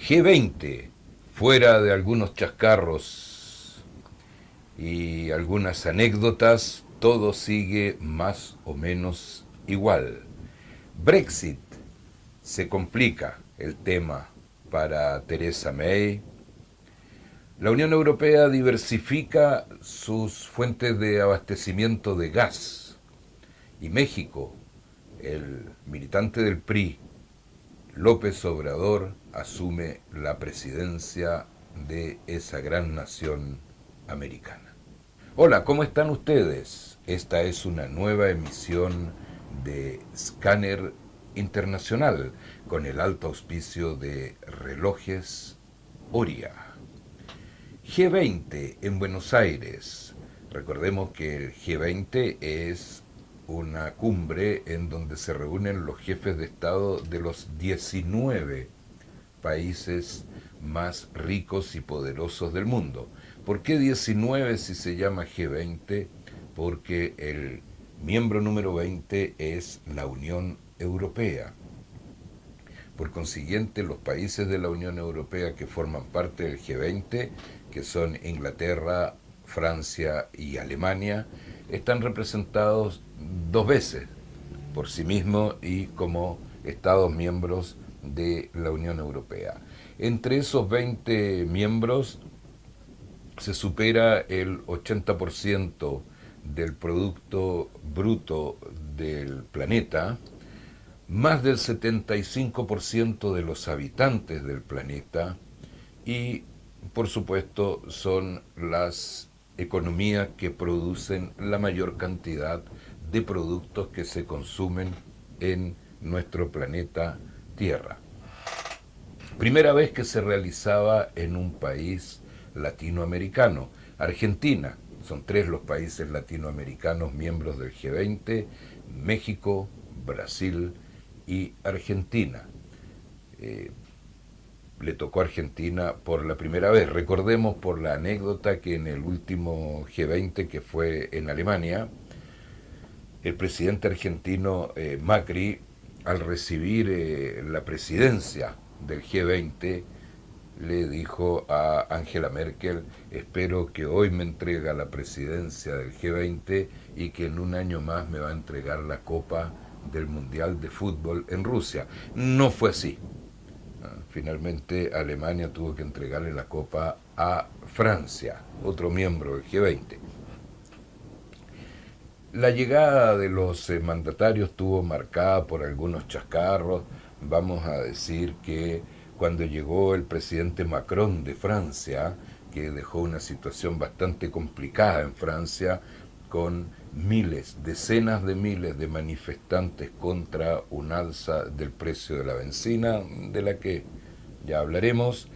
G20, fuera de algunos chascarros y algunas anécdotas, todo sigue más o menos igual. Brexit, se complica el tema para Theresa May. La Unión Europea diversifica sus fuentes de abastecimiento de gas. Y México, el militante del PRI, López Obrador, asume la presidencia de esa gran nación americana. Hola, ¿cómo están ustedes? Esta es una nueva emisión de Scanner Internacional con el alto auspicio de Relojes Oria. G20 en Buenos Aires. Recordemos que el G20 es una cumbre en donde se reúnen los jefes de Estado de los 19 países más ricos y poderosos del mundo. ¿Por qué 19 si se llama G20? Porque el miembro número 20 es la Unión Europea. Por consiguiente, los países de la Unión Europea que forman parte del G20, que son Inglaterra, Francia y Alemania, están representados dos veces por sí mismos y como Estados miembros de la Unión Europea. Entre esos 20 miembros se supera el 80% del Producto Bruto del planeta, más del 75% de los habitantes del planeta y, por supuesto, son las economías que producen la mayor cantidad de productos que se consumen en nuestro planeta Tierra. Primera vez que se realizaba en un país latinoamericano, Argentina. Son tres los países latinoamericanos miembros del G20, México, Brasil y Argentina. Le tocó a Argentina por la primera vez. Recordemos por la anécdota que en el último G20 que fue en Alemania, el presidente argentino Macri, al recibir la presidencia del G20, le dijo a Angela Merkel: espero que hoy me entrega la presidencia del G20 y que en un año más me va a entregar la Copa del Mundial de Fútbol en Rusia. No fue así. Finalmente Alemania tuvo que entregarle la Copa a Francia, otro miembro del G20. La llegada de los mandatarios estuvo marcada por algunos chascarros. Vamos a decir que cuando llegó el presidente Macron de Francia, que dejó una situación bastante complicada en Francia, con miles, decenas de miles de manifestantes contra un alza del precio de la benzina, de la que ya hablaremos,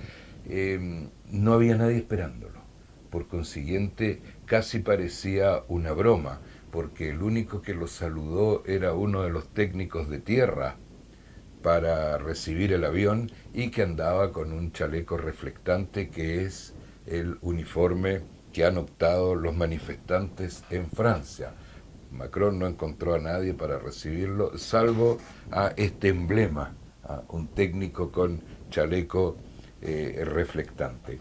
no había nadie esperándolo. Por consiguiente, casi parecía una broma, porque el único que lo saludó era uno de los técnicos de tierra para recibir el avión y que andaba con un chaleco reflectante, que es el uniforme que han optado los manifestantes en Francia. Macron no encontró a nadie para recibirlo, salvo a este emblema, a un técnico con chaleco reflectante.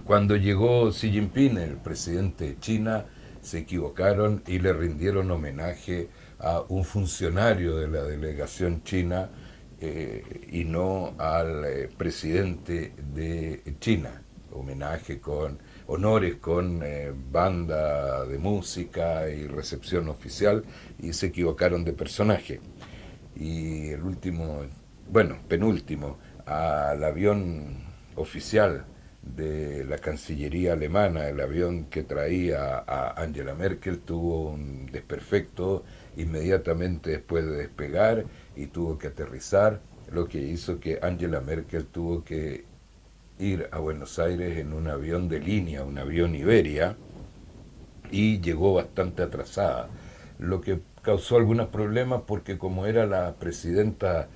Cuando llegó Xi Jinping, el presidente de China, se equivocaron y le rindieron homenaje a un funcionario de la delegación china y no al presidente de China. Homenaje con honores, con banda de música y recepción oficial, y se equivocaron de personaje. Y el último, bueno, penúltimo, al avión oficial de la Cancillería alemana, el avión que traía a Angela Merkel, tuvo un desperfecto inmediatamente después de despegar y tuvo que aterrizar, lo que hizo que Angela Merkel tuvo que ir a Buenos Aires en un avión de línea, un avión Iberia, y llegó bastante atrasada, lo que causó algunos problemas porque como era la presidenta,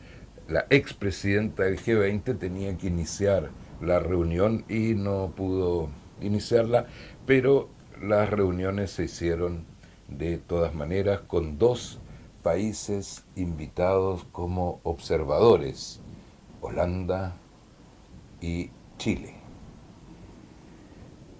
la expresidenta del G20, tenía que iniciar la reunión y no pudo iniciarla, pero las reuniones se hicieron de todas maneras con dos países invitados como observadores, Holanda y Chile.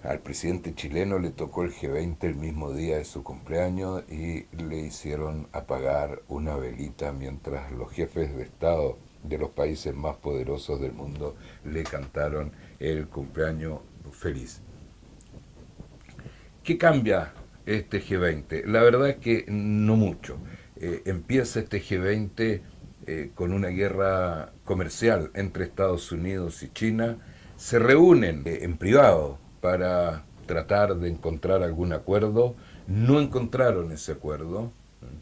Al presidente chileno le tocó el G20 el mismo día de su cumpleaños y le hicieron apagar una velita mientras los jefes de Estado de los países más poderosos del mundo le cantaron el cumpleaños feliz. ¿Qué cambia este G20? La verdad es que no mucho. Empieza este G20 con una guerra comercial entre Estados Unidos y China. Se reúnen en privado para tratar de encontrar algún acuerdo. No encontraron ese acuerdo.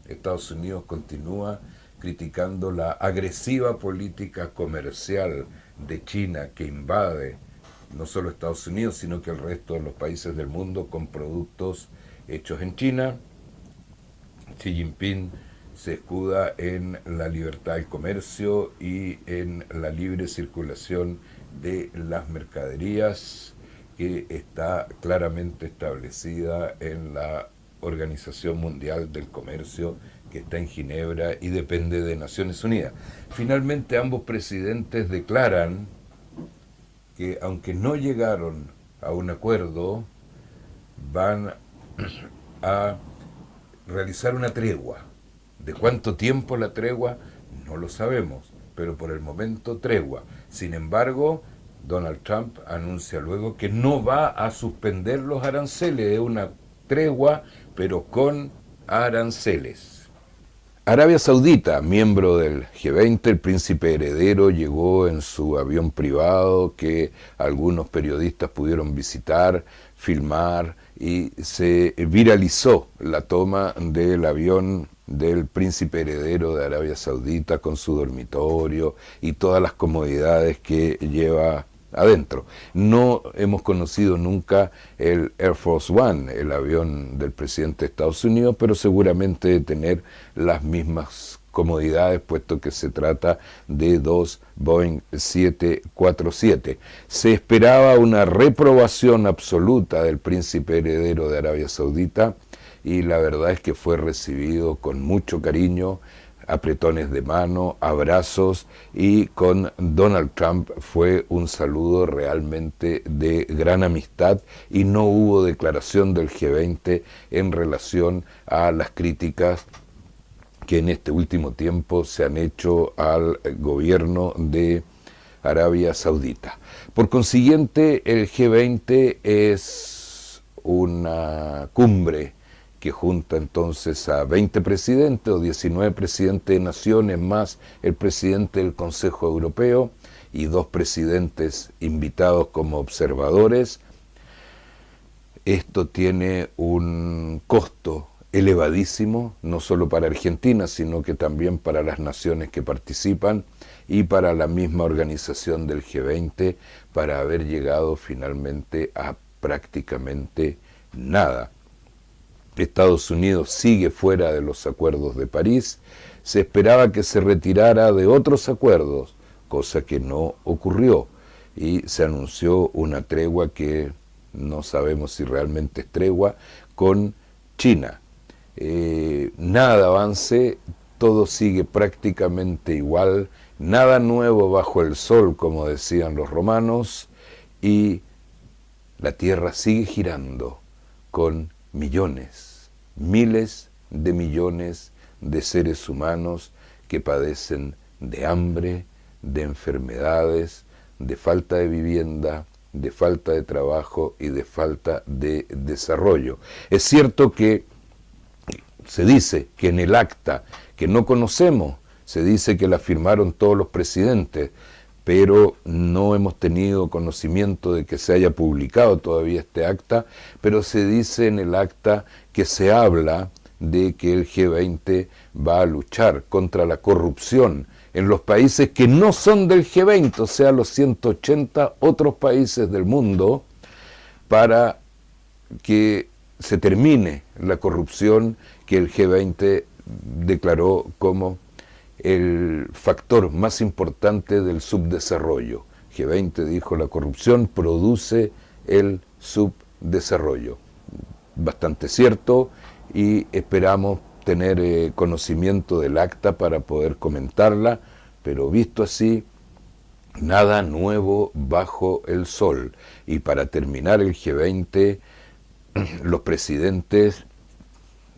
Estados Unidos continúa criticando la agresiva política comercial de China que invade no solo Estados Unidos, sino que el resto de los países del mundo con productos hechos en China. Xi Jinping se escuda en la libertad del comercio y en la libre circulación de las mercaderías, que está claramente establecida en la Organización Mundial del Comercio, que está en Ginebra y depende de Naciones Unidas. Finalmente, ambos presidentes declaran que, aunque no llegaron a un acuerdo, van a realizar una tregua. ¿De cuánto tiempo la tregua? No lo sabemos, pero por el momento tregua. Sin embargo, Donald Trump anuncia luego que no va a suspender los aranceles, es una tregua, pero con aranceles. Arabia Saudita, miembro del G20, el príncipe heredero llegó en su avión privado que algunos periodistas pudieron visitar, filmar, y se viralizó la toma del avión del príncipe heredero de Arabia Saudita con su dormitorio y todas las comodidades que lleva adentro. No hemos conocido nunca el Air Force One, el avión del presidente de Estados Unidos, pero seguramente de tener las mismas comodidades, puesto que se trata de dos Boeing 747. Se esperaba una reprobación absoluta del príncipe heredero de Arabia Saudita y la verdad es que fue recibido con mucho cariño, apretones de mano, abrazos, y con Donald Trump fue un saludo realmente de gran amistad y no hubo declaración del G20 en relación a las críticas que en este último tiempo se han hecho al gobierno de Arabia Saudita. Por consiguiente, el G20 es una cumbre que junta entonces a 20 presidentes o 19 presidentes de naciones, más el presidente del Consejo Europeo y 2 presidentes invitados como observadores. Esto tiene un costo elevadísimo, no solo para Argentina, sino que también para las naciones que participan y para la misma organización del G20, para haber llegado finalmente a prácticamente nada. Estados Unidos sigue fuera de los acuerdos de París. Se esperaba que se retirara de otros acuerdos, cosa que no ocurrió, y se anunció una tregua que no sabemos si realmente es tregua, con China. Nada de avance, todo sigue prácticamente igual, nada nuevo bajo el sol, como decían los romanos, y la Tierra sigue girando con millones, miles de millones de seres humanos que padecen de hambre, de enfermedades, de falta de vivienda, de falta de trabajo y de falta de desarrollo. Es cierto que se dice que en el acta, que no conocemos, se dice que la firmaron todos los presidentes, pero no hemos tenido conocimiento de que se haya publicado todavía este acta, pero se dice en el acta que se habla de que el G20 va a luchar contra la corrupción en los países que no son del G20, o sea, los 180 otros países del mundo, para que se termine la corrupción que el G20 declaró como el factor más importante del subdesarrollo. G20 dijo: la corrupción produce el subdesarrollo. Bastante cierto, y esperamos tener conocimiento del acta para poder comentarla, pero visto así, Nada nuevo bajo el sol. Y para terminar el G20, los presidentes,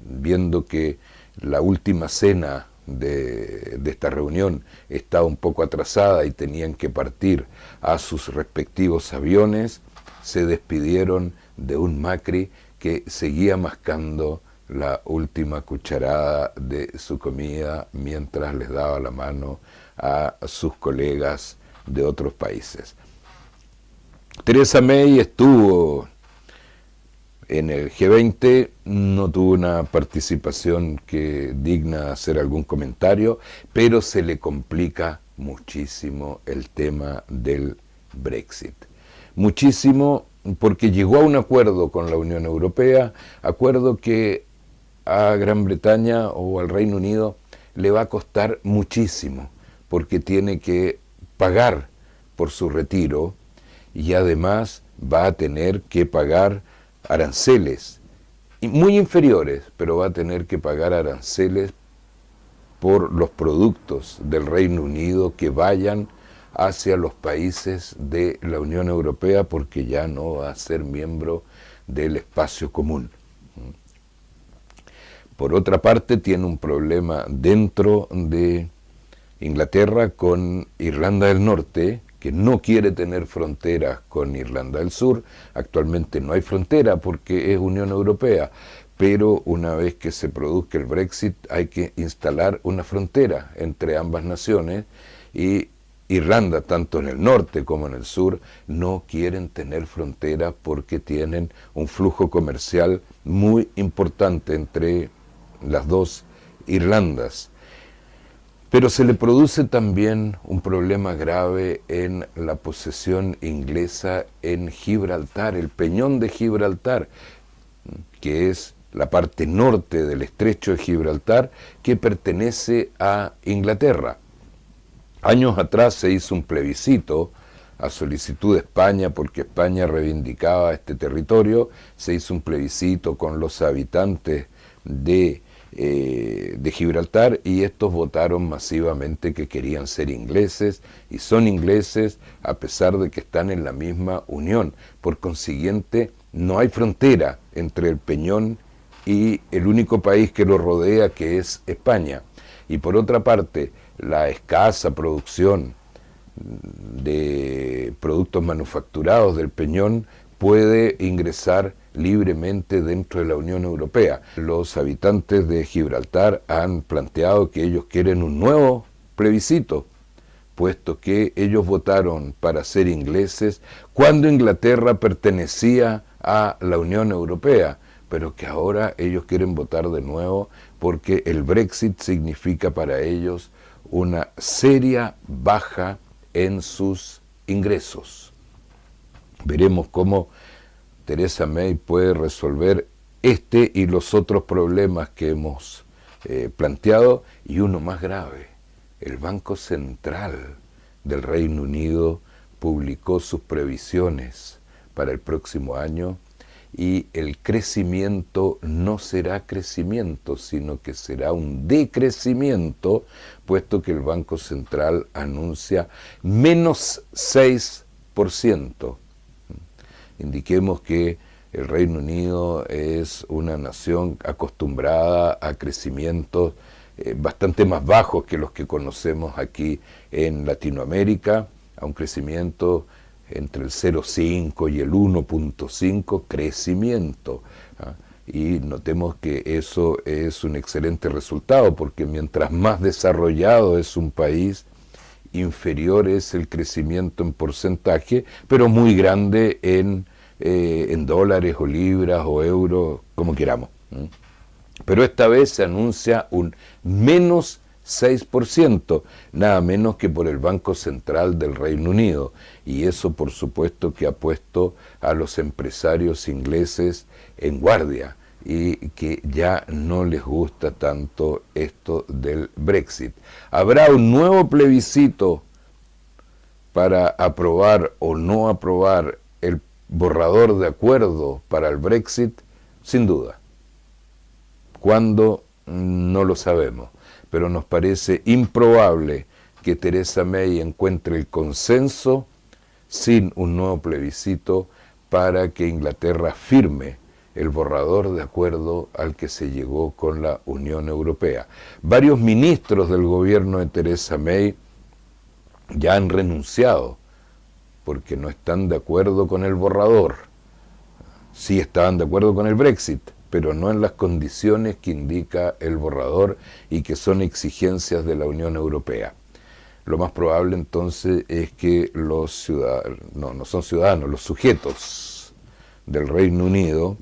viendo que la última cena de esta reunión estaba un poco atrasada y tenían que partir a sus respectivos aviones, se despidieron de un Macri que seguía mascando la última cucharada de su comida mientras les daba la mano a sus colegas de otros países. Theresa May estuvo en el G20, no tuvo una participación que digna de hacer algún comentario, pero se le complica muchísimo el tema del Brexit. Muchísimo, porque llegó a un acuerdo con la Unión Europea, acuerdo que a Gran Bretaña o al Reino Unido le va a costar muchísimo, porque tiene que pagar por su retiro y además va a tener que pagar aranceles, muy inferiores, pero va a tener que pagar aranceles por los productos del Reino Unido que vayan hacia los países de la Unión Europea, porque ya no va a ser miembro del espacio común. Por otra parte, tiene un problema dentro de Inglaterra con Irlanda del Norte, que no quiere tener fronteras con Irlanda del Sur. Actualmente no hay frontera porque es Unión Europea, pero una vez que se produzca el Brexit hay que instalar una frontera entre ambas naciones, y Irlanda, tanto en el norte como en el sur, no quieren tener frontera porque tienen un flujo comercial muy importante entre las dos Irlandas. Pero se le produce también un problema grave en la posesión inglesa en Gibraltar, el peñón de Gibraltar, que es la parte norte del estrecho de Gibraltar, que pertenece a Inglaterra. Años atrás se hizo un plebiscito a solicitud de España, porque España reivindicaba este territorio. Se hizo un plebiscito con los habitantes de Gibraltar, y estos votaron masivamente que querían ser ingleses, y son ingleses a pesar de que están en la misma unión. Por consiguiente, no hay frontera entre el peñón y el único país que lo rodea, que es España. Y por otra parte, la escasa producción de productos manufacturados del peñón puede ingresar libremente dentro de la Unión Europea. Los habitantes de Gibraltar han planteado que ellos quieren un nuevo plebiscito, puesto que ellos votaron para ser ingleses cuando Inglaterra pertenecía a la Unión Europea, pero que ahora ellos quieren votar de nuevo porque el Brexit significa para ellos una seria baja en sus ingresos. Veremos cómo Theresa May puede resolver este y los otros problemas que hemos planteado, y uno más grave. El Banco Central del Reino Unido publicó sus previsiones para el próximo año, y el crecimiento no será crecimiento, sino que será un decrecimiento, puesto que el Banco Central anuncia menos 6%. Indiquemos que el Reino Unido es una nación acostumbrada a crecimientos bastante más bajos que los que conocemos aquí en Latinoamérica, a un crecimiento entre el 0,5 y el 1,5 crecimiento. Y notemos que eso es un excelente resultado, porque mientras más desarrollado es un país, inferior es el crecimiento en porcentaje, pero muy grande en dólares o libras o euros, como queramos. Pero esta vez se anuncia un menos 6%, nada menos que por el Banco Central del Reino Unido, y eso por supuesto que ha puesto a los empresarios ingleses en guardia, y que ya no les gusta tanto esto del Brexit. Habrá un nuevo plebiscito para aprobar o no aprobar el borrador de acuerdo para el Brexit, sin duda. ¿Cuándo? No lo sabemos, pero nos parece improbable que Theresa May encuentre el consenso sin un nuevo plebiscito para que Inglaterra firme el borrador de acuerdo al que se llegó con la Unión Europea. Varios ministros del gobierno de Theresa May ya han renunciado porque no están de acuerdo con el borrador. Sí estaban de acuerdo con el Brexit, pero no en las condiciones que indica el borrador y que son exigencias de la Unión Europea. Lo más probable entonces es que los ciudadanos, no son ciudadanos, los sujetos del Reino Unido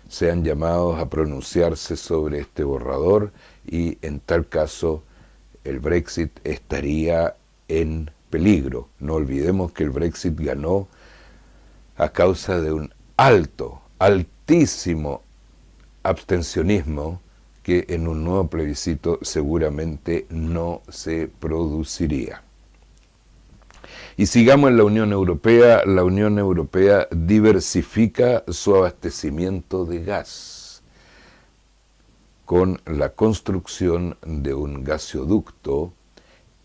sean llamados a pronunciarse sobre este borrador y en tal caso el Brexit estaría en peligro. No olvidemos que el Brexit ganó a causa de un altísimo abstencionismo que en un nuevo plebiscito seguramente no se produciría. Y sigamos en la Unión Europea. La Unión Europea diversifica su abastecimiento de gas con la construcción de un gasoducto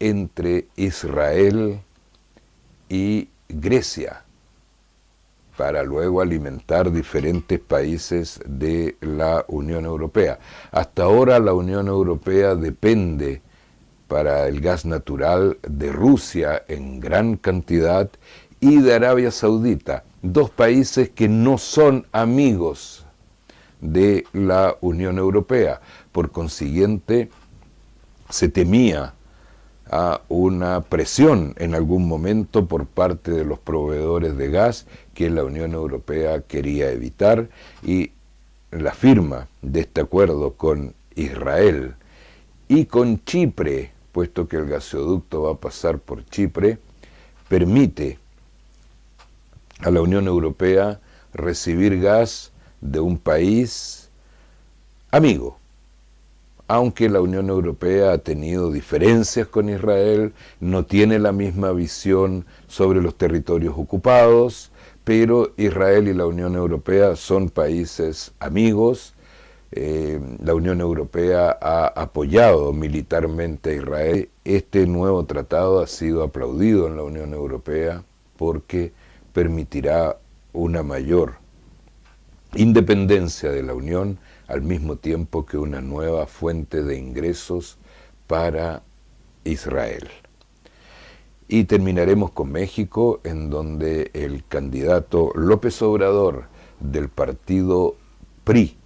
entre Israel y Grecia, para luego alimentar diferentes países de la Unión Europea. Hasta ahora la Unión Europea depende para el gas natural de Rusia en gran cantidad y de Arabia Saudita, dos países que no son amigos de la Unión Europea. Por consiguiente, se temía a una presión en algún momento por parte de los proveedores de gas que la Unión Europea quería evitar, y la firma de este acuerdo con Israel y con Chipre, puesto que el gasoducto va a pasar por Chipre, permite a la Unión Europea recibir gas de un país amigo. Aunque la Unión Europea ha tenido diferencias con Israel, no tiene la misma visión sobre los territorios ocupados, pero Israel y la Unión Europea son países amigos. La Unión Europea ha apoyado militarmente a Israel. Este nuevo tratado ha sido aplaudido en la Unión Europea porque permitirá una mayor independencia de la Unión, al mismo tiempo que una nueva fuente de ingresos para Israel. Y terminaremos con México, en donde el candidato López Obrador del partido PRI,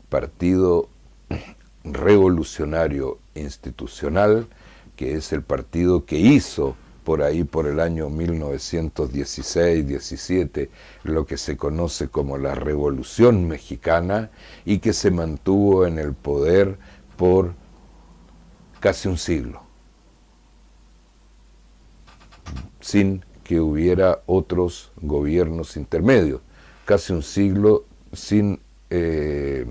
Partido Revolucionario Institucional, que es el partido que hizo por ahí por el año 1916-17 lo que se conoce como la Revolución Mexicana, y que se mantuvo en el poder por casi un siglo, sin que hubiera otros gobiernos intermedios, casi un siglo sin que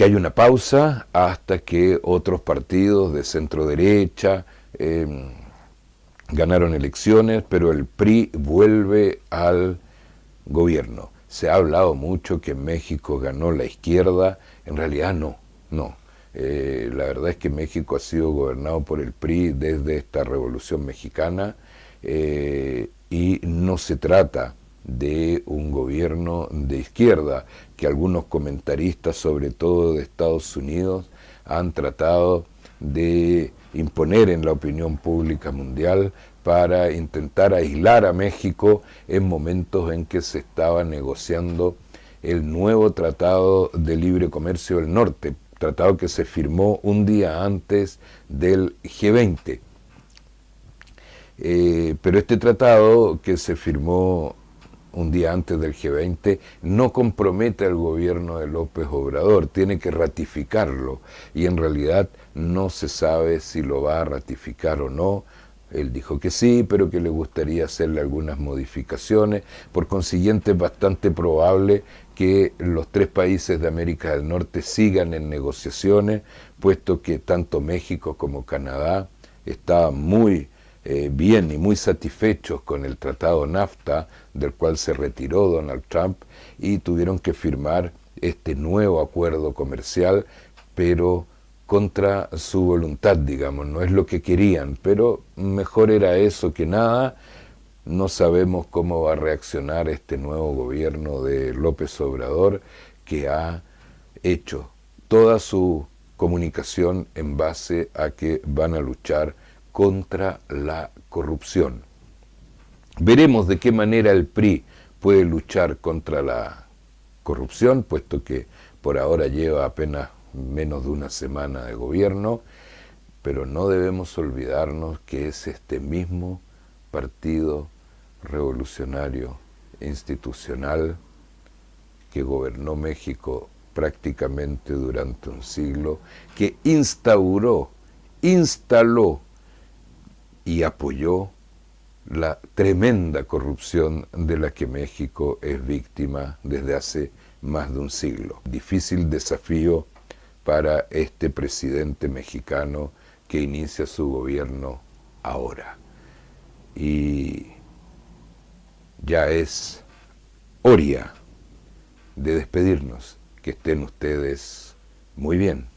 haya una pausa, hasta que otros partidos de centro derecha ganaron elecciones, pero el PRI vuelve al gobierno. Se ha hablado mucho que en México ganó la izquierda, en realidad no. La verdad es que México ha sido gobernado por el PRI desde esta Revolución Mexicana, y no se trata de un gobierno de izquierda, que algunos comentaristas, sobre todo de Estados Unidos, han tratado de imponer en la opinión pública mundial para intentar aislar a México en momentos en que se estaba negociando el nuevo Tratado de Libre Comercio del Norte, tratado que se firmó un día antes del G20. Pero este tratado, que se firmó un día antes del G20, no compromete al gobierno de López Obrador, tiene que ratificarlo, y en realidad no se sabe si lo va a ratificar o no. Él dijo que sí, pero que le gustaría hacerle algunas modificaciones. Por consiguiente, es bastante probable que los tres países de América del Norte sigan en negociaciones, puesto que tanto México como Canadá estaban muy bien y muy satisfechos con el tratado NAFTA, del cual se retiró Donald Trump, y tuvieron que firmar este nuevo acuerdo comercial, pero contra su voluntad, digamos, no es lo que querían, pero mejor era eso que nada. No sabemos cómo va a reaccionar este nuevo gobierno de López Obrador, que ha hecho toda su comunicación en base a que van a luchar contra la corrupción. Veremos de qué manera el PRI puede luchar contra la corrupción, puesto que por ahora lleva apenas menos de una semana de gobierno, pero no debemos olvidarnos que es este mismo partido revolucionario institucional que gobernó México prácticamente durante un siglo, que instaló y apoyó la tremenda corrupción de la que México es víctima desde hace más de un siglo. Difícil desafío para este presidente mexicano que inicia su gobierno ahora. Y ya es hora de despedirnos. Que estén ustedes muy bien.